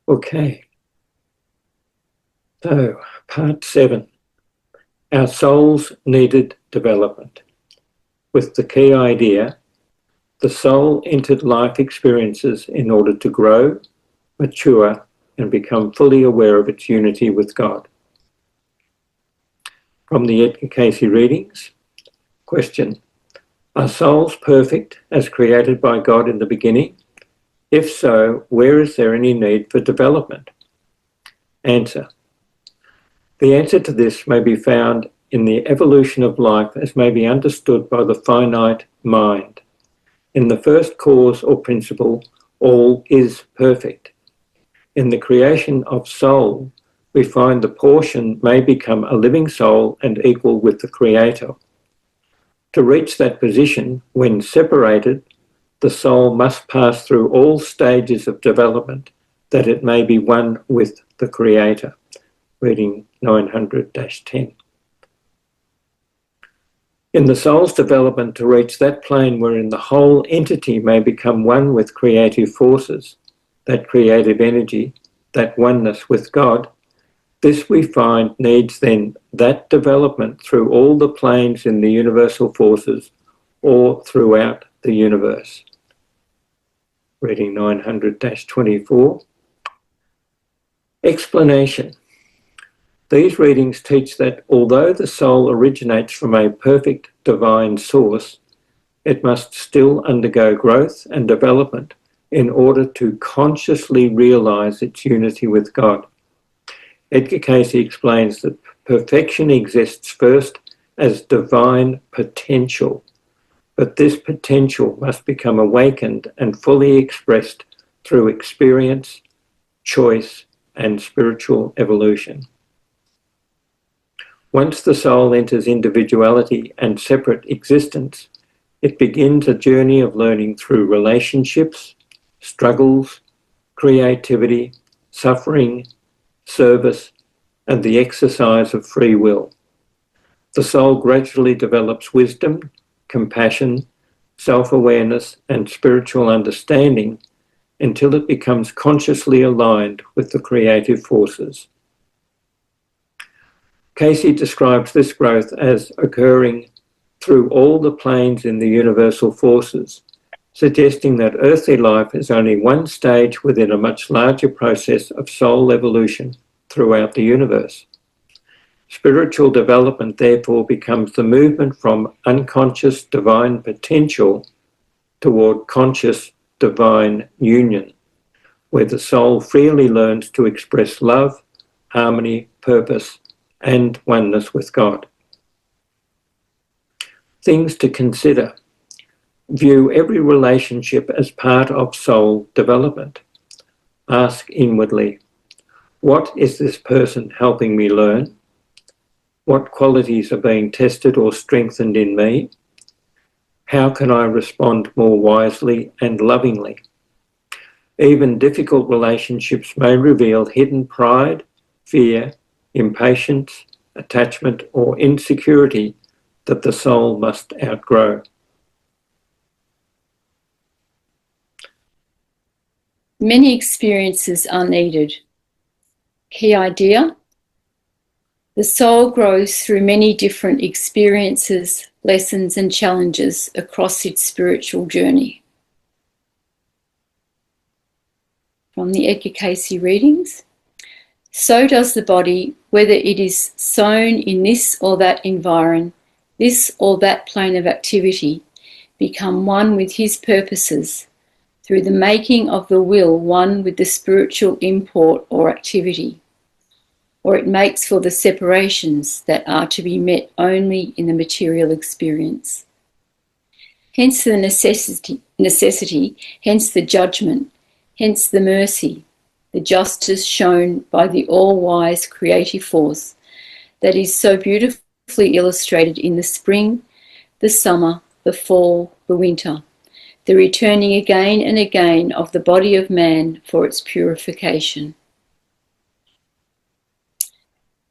Okay, so part 7, our souls needed development, with the key idea: the soul entered life experiences in order to grow, mature, and become fully aware of its unity with God. From the Edgar Cayce readings, question: are souls perfect as created by God in the beginning? If so, where is there any need for development? Answer: the answer to this may be found in the evolution of life as may be understood by the finite mind. In the first cause or principle, all is perfect. In the creation of soul, we find the portion may become a living soul and equal with the Creator. To reach that position, when separated, the soul must pass through all stages of development that it may be one with the Creator. Reading 900-10. In the soul's development to reach that plane wherein the whole entity may become one with creative forces, that creative energy, that oneness with God, this we find needs then that development through all the planes in the universal forces or throughout the universe. Reading 900-24. Explanation. These readings teach that although the soul originates from a perfect divine source, it must still undergo growth and development in order to consciously realize its unity with God. Edgar Cayce explains that perfection exists first as divine potential, but this potential must become awakened and fully expressed through experience, choice, and spiritual evolution. Once the soul enters individuality and separate existence, it begins a journey of learning through relationships, struggles, creativity, suffering, service, and the exercise of free will. The soul gradually develops wisdom, compassion, self-awareness, and spiritual understanding until it becomes consciously aligned with the creative forces. Cayce describes this growth as occurring through all the planes in the universal forces, suggesting that earthly life is only one stage within a much larger process of soul evolution throughout the universe. Spiritual development therefore becomes the movement from unconscious divine potential toward conscious divine union, where the soul freely learns to express love, harmony, purpose, and oneness with God. Things to consider. View every relationship as part of soul development. Ask inwardly, what is this person helping me learn? What qualities are being tested or strengthened in me? How can I respond more wisely and lovingly? Even difficult relationships may reveal hidden pride, fear, impatience, attachment, or insecurity that the soul must outgrow. Many experiences are needed. Key idea: the soul grows through many different experiences, lessons, and challenges across its spiritual journey. From the Edgar Cayce readings, so does the body, whether it is sown in this or that environ, this or that plane of activity, become one with his purposes, through the making of the will one with the spiritual import or activity, or it makes for the separations that are to be met only in the material experience. Hence the necessity, hence the judgment, hence the mercy, the justice shown by the all-wise creative force that is so beautifully illustrated in the spring, the summer, the fall, the winter, the returning again and again of the body of man for its purification.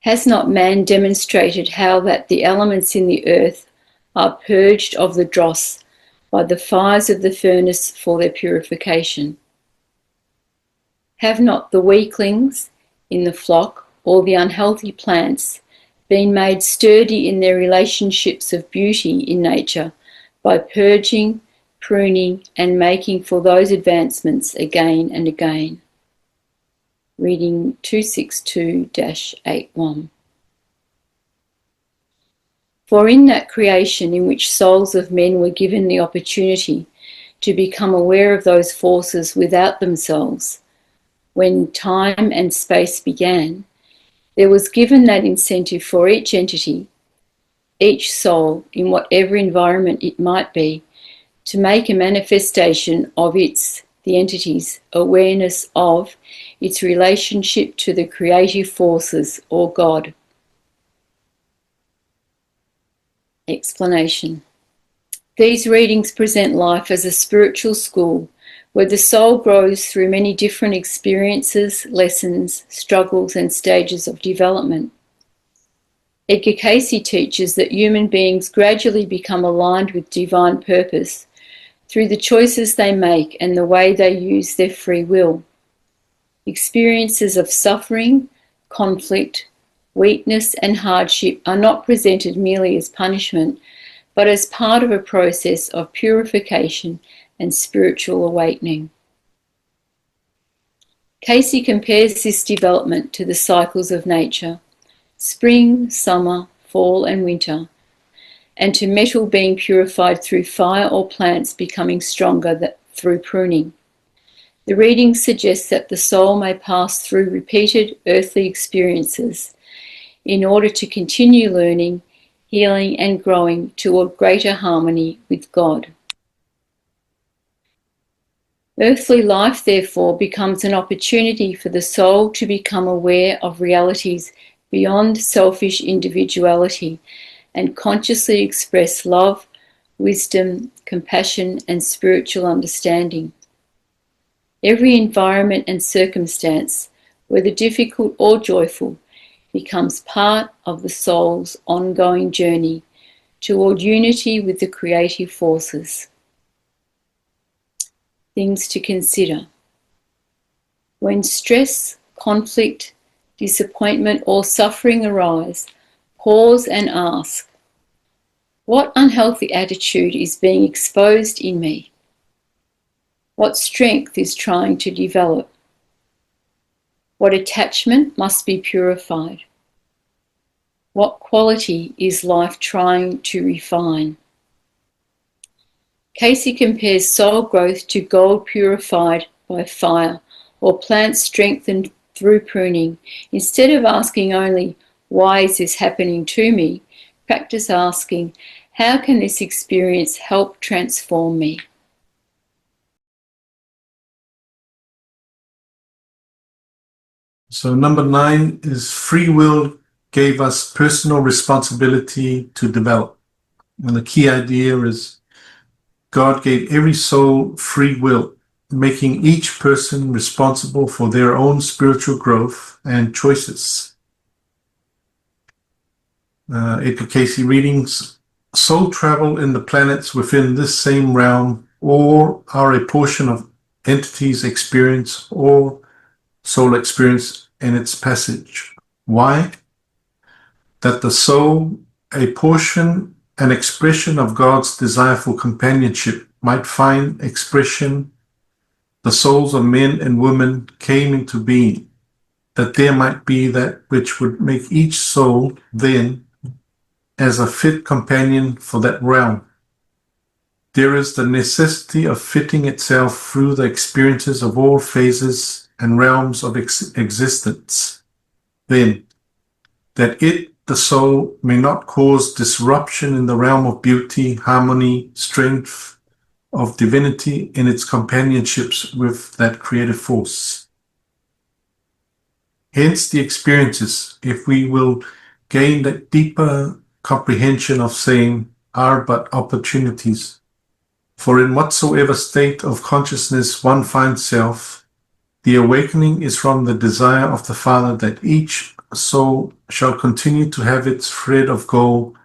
Has not man demonstrated how that the elements in the earth are purged of the dross by the fires of the furnace for their purification? Have not the weaklings in the flock or the unhealthy plants been made sturdy in their relationships of beauty in nature by purging, pruning, and making for those advancements again and again? Reading 262-81. For in that creation in which souls of men were given the opportunity to become aware of those forces without themselves, when time and space began, there was given that incentive for each entity, each soul, in whatever environment it might be, to make a manifestation of the entity's awareness of its relationship to the creative forces or God. Explanation. These readings present life as a spiritual school where the soul grows through many different experiences, lessons, struggles, and stages of development. Edgar Cayce teaches that human beings gradually become aligned with divine purpose through the choices they make and the way they use their free will. Experiences of suffering, conflict, weakness, and hardship are not presented merely as punishment, but as part of a process of purification and spiritual awakening. Cayce compares this development to the cycles of nature, spring, summer, fall, and winter, and to metal being purified through fire or plants becoming stronger through pruning. The reading suggests that the soul may pass through repeated earthly experiences in order to continue learning, healing, and growing toward greater harmony with God. Earthly life, therefore, becomes an opportunity for the soul to become aware of realities beyond selfish individuality and consciously express love, wisdom, compassion, and spiritual understanding. Every environment and circumstance, whether difficult or joyful, becomes part of the soul's ongoing journey toward unity with the creative forces. Things to consider. When stress, conflict, disappointment, or suffering arise, pause and ask, what unhealthy attitude is being exposed in me? What strength is trying to develop? What attachment must be purified? What quality is life trying to refine? Cayce compares soul growth to gold purified by fire or plants strengthened through pruning. Instead of asking only, why is this happening to me? Practice asking, how can this experience help transform me? So number 9 is free will gave us personal responsibility to develop. And the key idea is God gave every soul free will, making each person responsible for their own spiritual growth and choices. Edgar Cayce readings. Soul travel in the planets within this same realm or are a portion of entities' experience or soul experience in its passage. Why? That the soul, a portion, an expression of God's desire for companionship, might find expression. The souls of men and women came into being, that there might be that which would make each soul then as a fit companion for that realm. There is the necessity of fitting itself through the experiences of all phases and realms of existence. Then, that it, the soul, may not cause disruption in the realm of beauty, harmony, strength, of divinity in its companionships with that creative force. Hence the experiences, if we will gain that deeper comprehension of saying, are but opportunities. For in whatsoever state of consciousness one finds self, the awakening is from the desire of the Father that each soul shall continue to have its thread of gold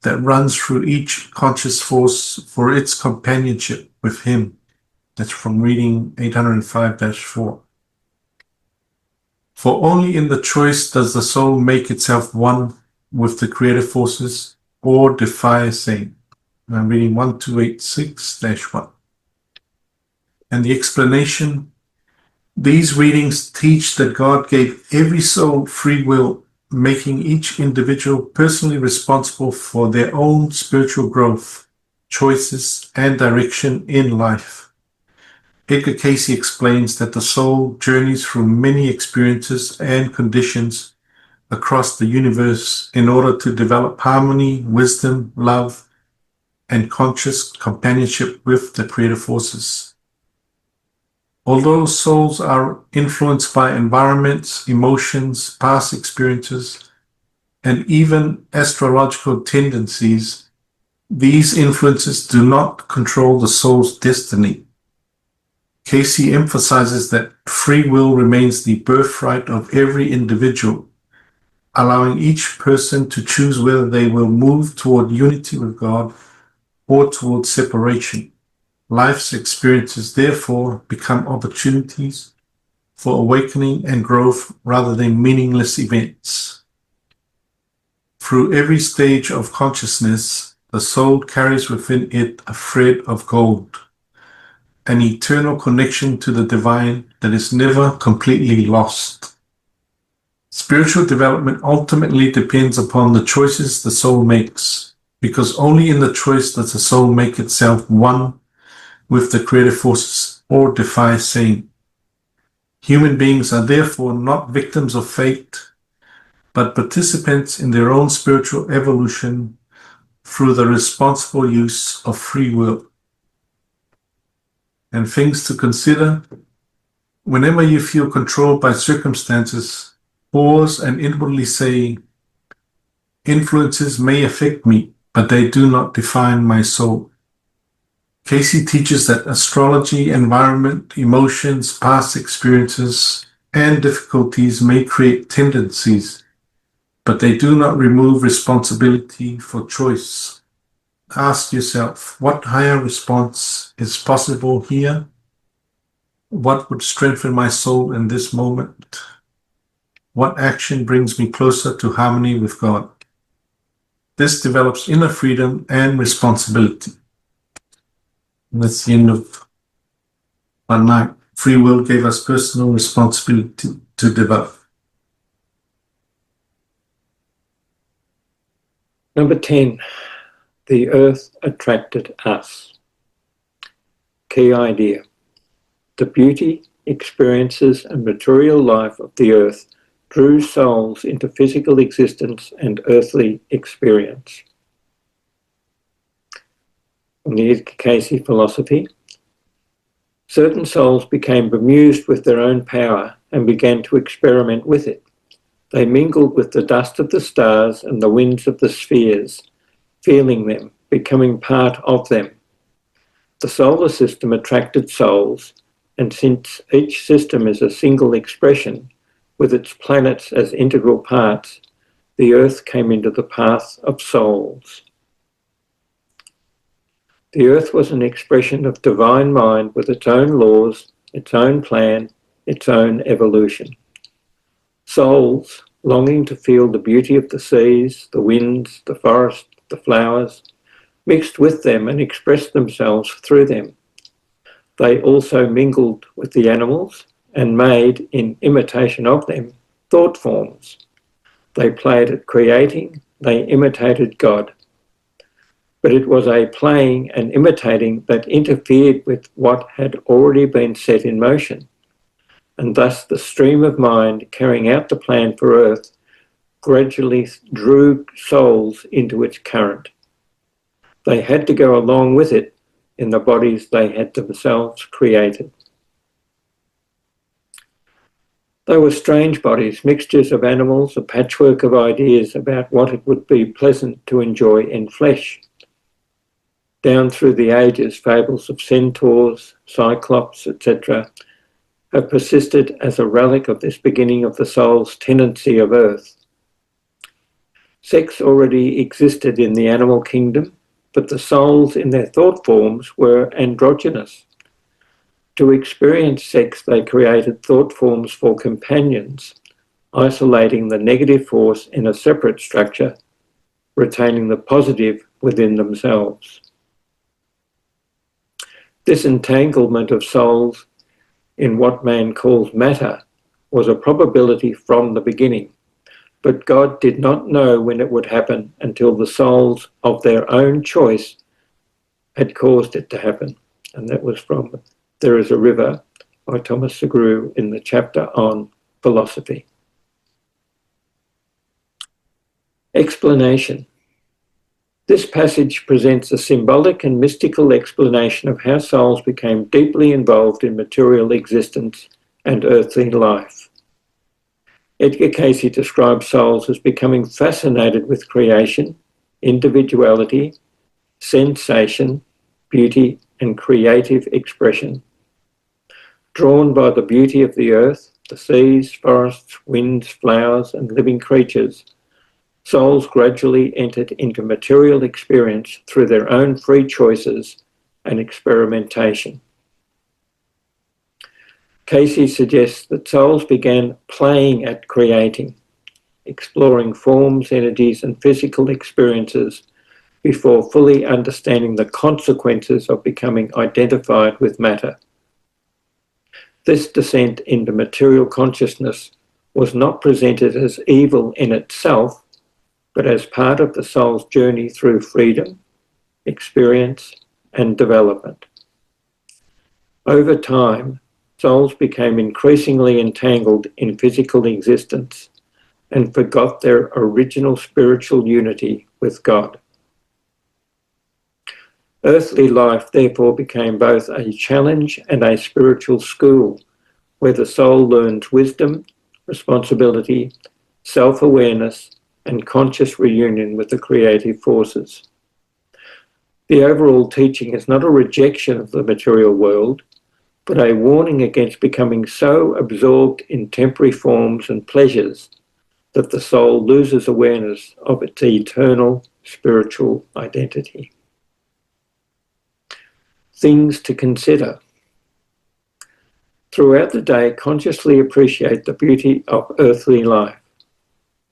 that runs through each conscious force for its companionship with Him. That's from reading 805-4. For only in the choice does the soul make itself one with the creative forces or defy same. I'm reading 1286-1. And the explanation, these readings teach that God gave every soul free will, making each individual personally responsible for their own spiritual growth, choices, and direction in life. Edgar Cayce explains that the soul journeys through many experiences and conditions across the universe in order to develop harmony, wisdom, love, and conscious companionship with the creative forces. Although souls are influenced by environments, emotions, past experiences, and even astrological tendencies, these influences do not control the soul's destiny. Cayce emphasizes that free will remains the birthright of every individual, allowing each person to choose whether they will move toward unity with God or toward separation. Life's experiences therefore become opportunities for awakening and growth rather than meaningless events. Through every stage of consciousness, the soul carries within it a thread of gold, an eternal connection to the divine that is never completely lost. Spiritual development ultimately depends upon the choices the soul makes, because only in the choice does the soul make itself one with the creative forces or defy same. Human beings are therefore not victims of fate, but participants in their own spiritual evolution through the responsible use of free will. And things to consider: whenever you feel controlled by circumstances, pause and inwardly say, influences may affect me, but they do not define my soul. Cayce teaches that astrology, environment, emotions, past experiences, and difficulties may create tendencies, but they do not remove responsibility for choice. Ask yourself, what higher response is possible here? What would strengthen my soul in this moment? What action brings me closer to harmony with God? This develops inner freedom and responsibility. And that's the end of 1.9. Free will gave us personal responsibility to develop. Number 10, the earth attracted us. Key idea: the beauty, experiences, and material life of the earth drew souls into physical existence and earthly experience. From the Edgar Cayce philosophy, certain souls became bemused with their own power and began to experiment with it. They mingled with the dust of the stars and the winds of the spheres, feeling them, becoming part of them. The solar system attracted souls, and since each system is a single expression, with its planets as integral parts, the earth came into the path of souls. The earth was an expression of divine mind with its own laws, its own plan, its own evolution. Souls, longing to feel the beauty of the seas, the winds, the forest, the flowers, mixed with them and expressed themselves through them. They also mingled with the animals and made, in imitation of them, thought forms. They played at creating, they imitated God. But it was a playing and imitating that interfered with what had already been set in motion, and thus the stream of mind carrying out the plan for Earth gradually drew souls into its current. They had to go along with it in the bodies they had themselves created. They were strange bodies, mixtures of animals, a patchwork of ideas about what it would be pleasant to enjoy in flesh. Down through the ages, fables of centaurs, cyclops, etc., have persisted as a relic of this beginning of the soul's tenancy of earth. Sex already existed in the animal kingdom, but the souls in their thought forms were androgynous. To experience sex, they created thought forms for companions, isolating the negative force in a separate structure, retaining the positive within themselves. This entanglement of souls in what man calls matter was a probability from the beginning, but God did not know when it would happen until the souls of their own choice had caused it to happen. And that was from There is a River by Thomas Segru in the chapter on philosophy. Explanation. This passage presents a symbolic and mystical explanation of how souls became deeply involved in material existence and earthly life. Edgar Cayce describes souls as becoming fascinated with creation, individuality, sensation, beauty, and creative expression. Drawn by the beauty of the earth, the seas, forests, winds, flowers, and living creatures, souls gradually entered into material experience through their own free choices and experimentation. Cayce suggests that souls began playing at creating, exploring forms, energies, and physical experiences before fully understanding the consequences of becoming identified with matter. This descent into material consciousness was not presented as evil in itself, but as part of the soul's journey through freedom, experience, and development. Over time, souls became increasingly entangled in physical existence and forgot their original spiritual unity with God. Earthly life therefore became both a challenge and a spiritual school where the soul learns wisdom, responsibility, self-awareness, and conscious reunion with the creative forces. The overall teaching is not a rejection of the material world, but a warning against becoming so absorbed in temporary forms and pleasures that the soul loses awareness of its eternal spiritual identity. Things to consider. Throughout the day, consciously appreciate the beauty of earthly life,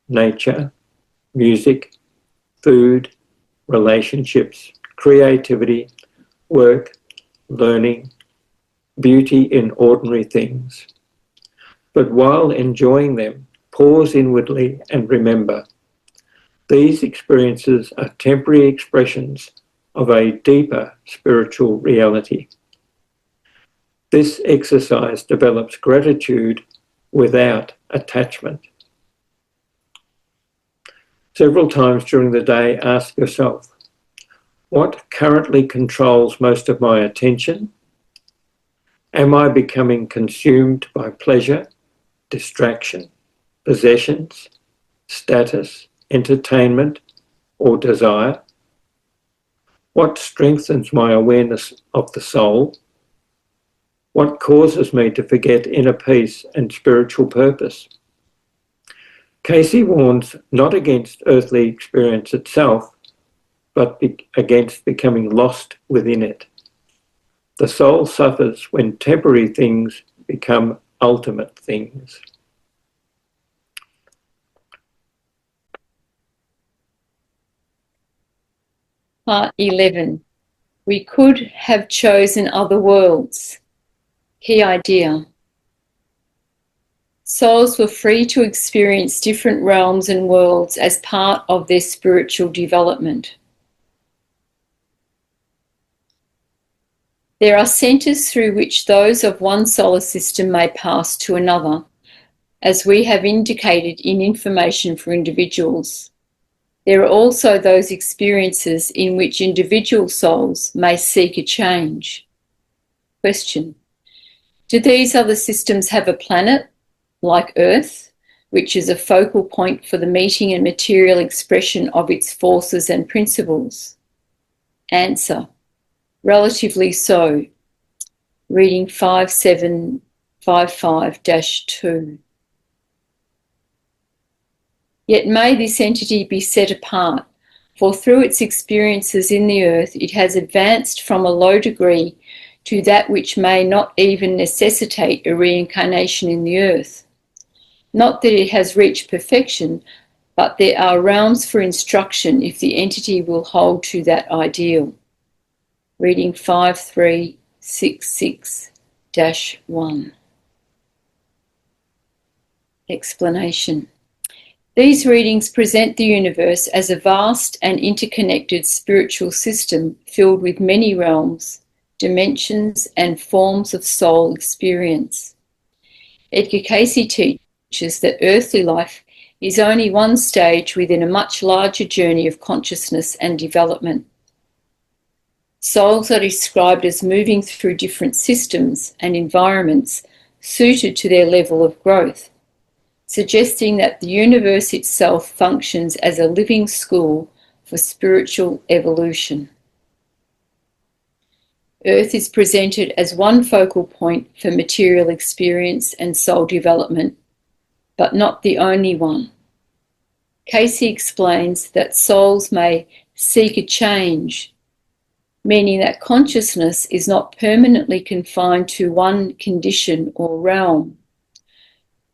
nature, music, food, relationships, creativity, work, learning, beauty in ordinary things. But while enjoying them, pause inwardly and remember, these experiences are temporary expressions of a deeper spiritual reality. This exercise develops gratitude without attachment. Several times during the day, ask yourself, what currently controls most of my attention? Am I becoming consumed by pleasure, distraction, possessions, status, entertainment, or desire? What strengthens my awareness of the soul? What causes me to forget inner peace and spiritual purpose? Cayce warns not against earthly experience itself, but against becoming lost within it. The soul suffers when temporary things become ultimate things. Part 11. We could have chosen other worlds. Key idea. Souls were free to experience different realms and worlds as part of their spiritual development. There are centres through which those of one solar system may pass to another, as we have indicated in information for individuals. There are also those experiences in which individual souls may seek a change. Question. Do these other systems have a planet, like Earth, which is a focal point for the meeting and material expression of its forces and principles? Answer. Relatively so. Reading 5755-2. Yet may this entity be set apart, for through its experiences in the earth it has advanced from a low degree to that which may not even necessitate a reincarnation in the earth. Not that it has reached perfection, but there are realms for instruction if the entity will hold to that ideal. Reading 5366-1. Explanation. These readings present the universe as a vast and interconnected spiritual system filled with many realms, dimensions, and forms of soul experience. Edgar Cayce teaches that earthly life is only one stage within a much larger journey of consciousness and development. Souls are described as moving through different systems and environments suited to their level of growth, suggesting that the universe itself functions as a living school for spiritual evolution. Earth is presented as one focal point for material experience and soul development, but not the only one. Cayce explains that souls may seek a change, meaning that consciousness is not permanently confined to one condition or realm.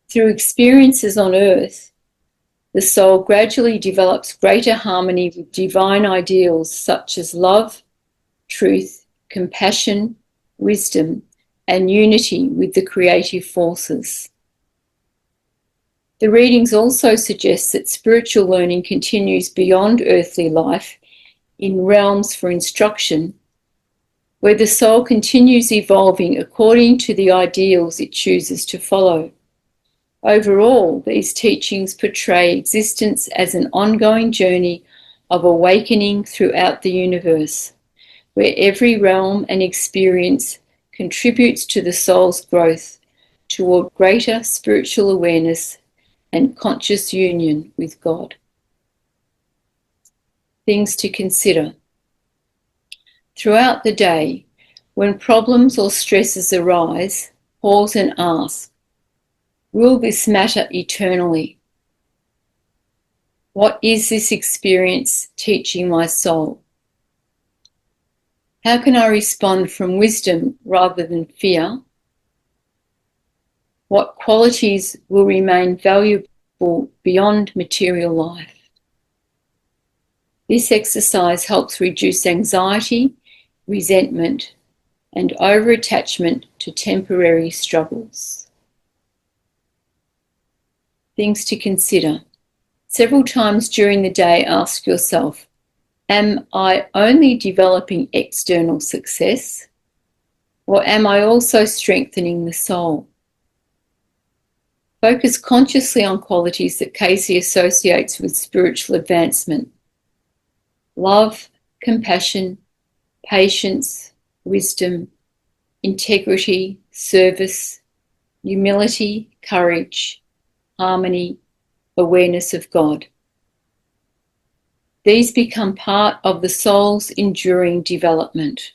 Through experiences on earth, the soul gradually develops greater harmony with divine ideals such as love, truth, compassion, wisdom, and unity with the creative forces. The readings also suggest that spiritual learning continues beyond earthly life in realms for instruction, where the soul continues evolving according to the ideals it chooses to follow. Overall, these teachings portray existence as an ongoing journey of awakening throughout the universe, where every realm and experience contributes to the soul's growth toward greater spiritual awareness and conscious union with God. Things to consider. Throughout the day, when problems or stresses arise, pause and ask, will this matter eternally? What is this experience teaching my soul? How can I respond from wisdom rather than fear? What qualities will remain valuable beyond material life? This exercise helps reduce anxiety, resentment, and over-attachment to temporary struggles. Things to consider. Several times during the day, ask yourself, am I only developing external success, or am I also strengthening the soul? Focus consciously on qualities that Cayce associates with spiritual advancement: love, compassion, patience, wisdom, integrity, service, humility, courage, harmony, awareness of God. These become part of the soul's enduring development.